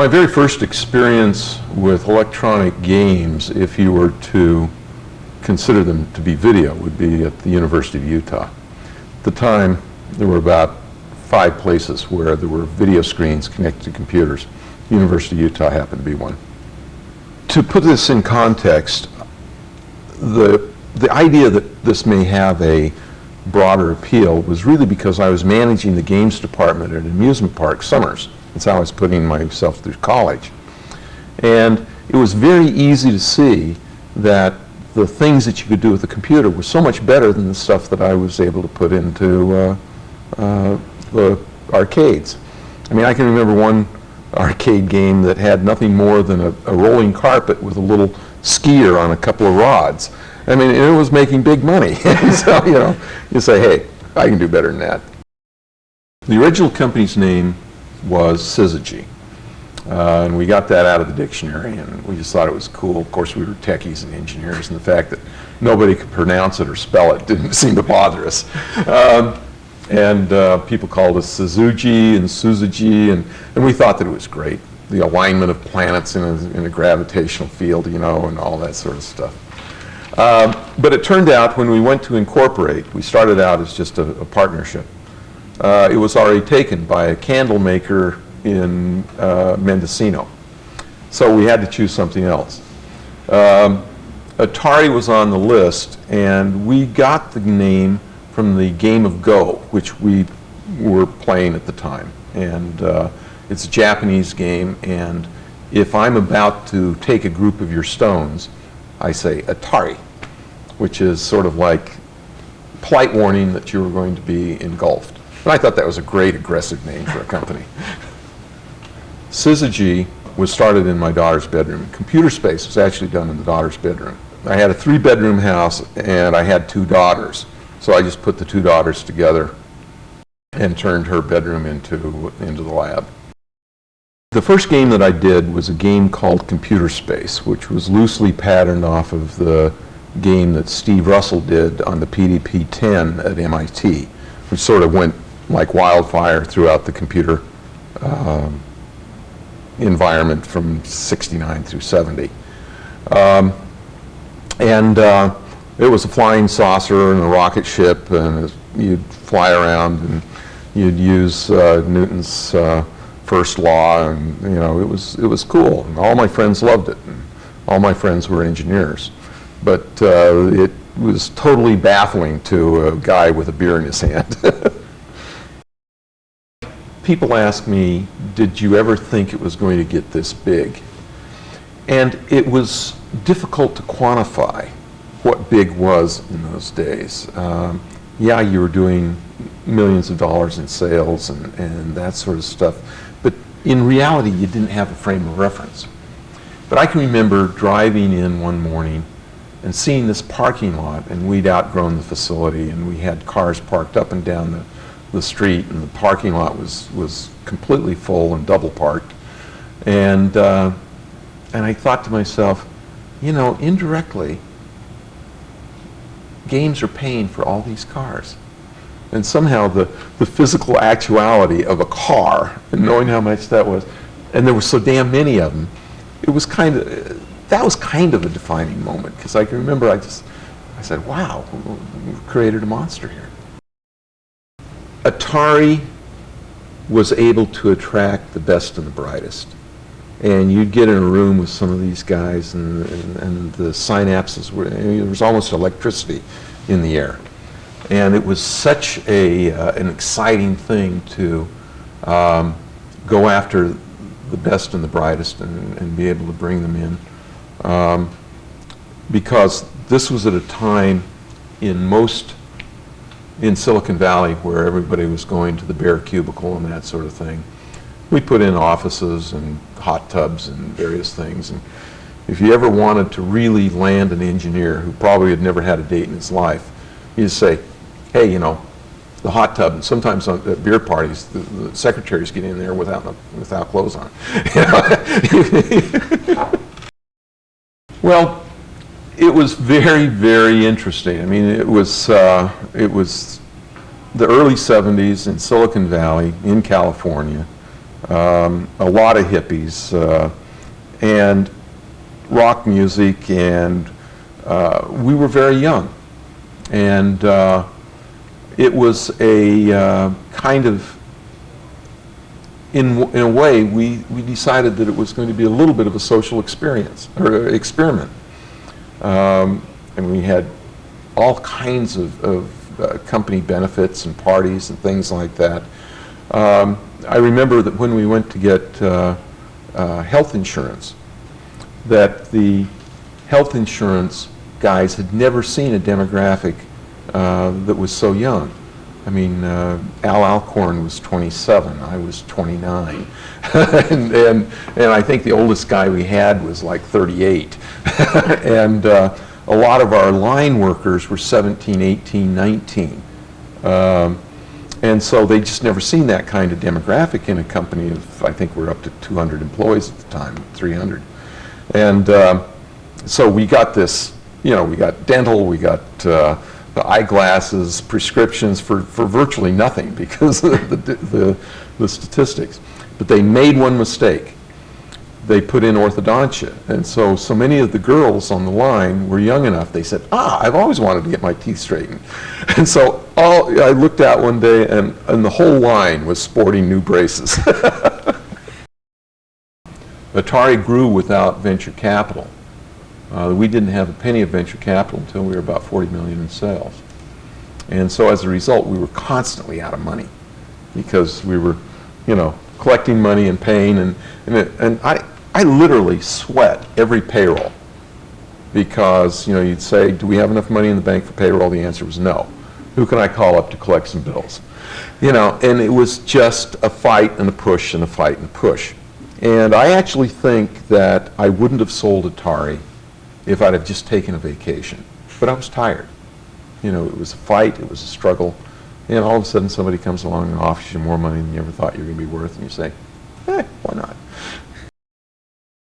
My very first experience with electronic games, if you were to consider them to be video, would be at the University of Utah. At the time, there were about 5 places where there were video screens connected to computers. The University of Utah happened to be one. To put this in context, the idea that this may have a broader appeal was really because I was managing the games department at an amusement park summers. That's how I was putting myself through college. And it was very easy to see that the things that you could do with the computer were so much better than the stuff that I was able to put into the arcades. I mean, I can remember one arcade game that had nothing more than a rolling carpet with a little skier on a couple of rods. I mean, it was making big money. So, you know, you say, hey, I can do better than that. The original company's name was Syzygy. And we got that out of the dictionary, and we just thought it was cool. Of course, we were techies and engineers, and the fact that nobody could pronounce it or spell it didn't seem to bother us. People called us Syzygy and Syzygy, and we thought that it was great. The alignment of planets in a gravitational field, you know, and all that sort of stuff. But it turned out when we went to incorporate, we started out as just a partnership. It was already taken by a candle maker in Mendocino. So we had to choose something else. Atari was on the list, and we got the name from the game of Go, which we were playing at the time. And it's a Japanese game, and if I'm about to take a group of your stones, I say Atari, which is sort of like polite warning that you were going to be engulfed. And I thought that was a great aggressive name for a company. Syzygy was started in my daughter's bedroom. Computer Space was actually done in the daughter's bedroom. I had a 3-bedroom house, and I had 2 daughters. So I just put the 2 daughters together and turned her bedroom into the lab. The first game that I did was a game called Computer Space, which was loosely patterned off of the game that Steve Russell did on the PDP-10 at MIT, which sort of went like wildfire throughout the computer environment from 69 through 70. It was a flying saucer and a rocket ship, and you'd fly around and you'd use Newton's first law, and you know, it was cool. And all my friends loved it, and all my friends were engineers. But it was totally baffling to a guy with a beer in his hand. People ask me, did you ever think it was going to get this big? And it was difficult to quantify what big was in those days. Yeah, you were doing millions of dollars in sales and that sort of stuff, but in reality you didn't have a frame of reference. But I can remember driving in one morning and seeing this parking lot, and we'd outgrown the facility, and we had cars parked up and down the street, and the parking lot was completely full and double parked. And I thought to myself, you know, indirectly, games are paying for all these cars. And somehow the physical actuality of a car, and knowing how much that was, and there were so damn many of them, it was that was kind of a defining moment, because I can remember I said, wow, we've created a monster here. Atari was able to attract the best and the brightest. And you'd get in a room with some of these guys, and the synapses were, there was almost electricity in the air. And it was such an exciting thing to go after the best and the brightest and be able to bring them in. Because this was at a time in Silicon Valley where everybody was going to the bare cubicle and that sort of thing. We put in offices and hot tubs and various things. And if you ever wanted to really land an engineer who probably had never had a date in his life, you just say, hey, you know, the hot tub, and sometimes at beer parties, the secretaries get in there without clothes on. Well, it was very, very interesting. I mean, it was the early 70s in Silicon Valley, in California. a lot of hippies, and rock music, and we were very young. And it was a kind of, in a way, we decided that it was going to be a little bit of a social experience, or experiment. And we had all kinds of company benefits and parties and things like that. I remember that when we went to get health insurance, that the health insurance guys had never seen a demographic that was so young. I mean, Al Alcorn was 27, I was 29, and I think the oldest guy we had was like 38, and a lot of our line workers were 17, 18, 19, and so they just never seen that kind of demographic in a company of, I think we're up to 200 employees at the time, 300, and so we got this, you know, we got dental, we got the eyeglasses, prescriptions for virtually nothing because of the statistics. But they made one mistake. They put in orthodontia. And so many of the girls on the line were young enough, they said, I've always wanted to get my teeth straightened. And so I looked out one day and the whole line was sporting new braces. Atari grew without venture capital. We didn't have a penny of venture capital until we were about 40 million in sales. And so as a result, we were constantly out of money because we were, you know, collecting money and paying, and I literally sweat every payroll because, you know, you'd say, do we have enough money in the bank for payroll? The answer was no. Who can I call up to collect some bills? You know, and it was just a fight and a push and a fight and a push. And I actually think that I wouldn't have sold Atari if I'd have just taken a vacation. But I was tired. You know, it was a fight, it was a struggle, and all of a sudden somebody comes along and offers you more money than you ever thought you were going to be worth, and you say, why not?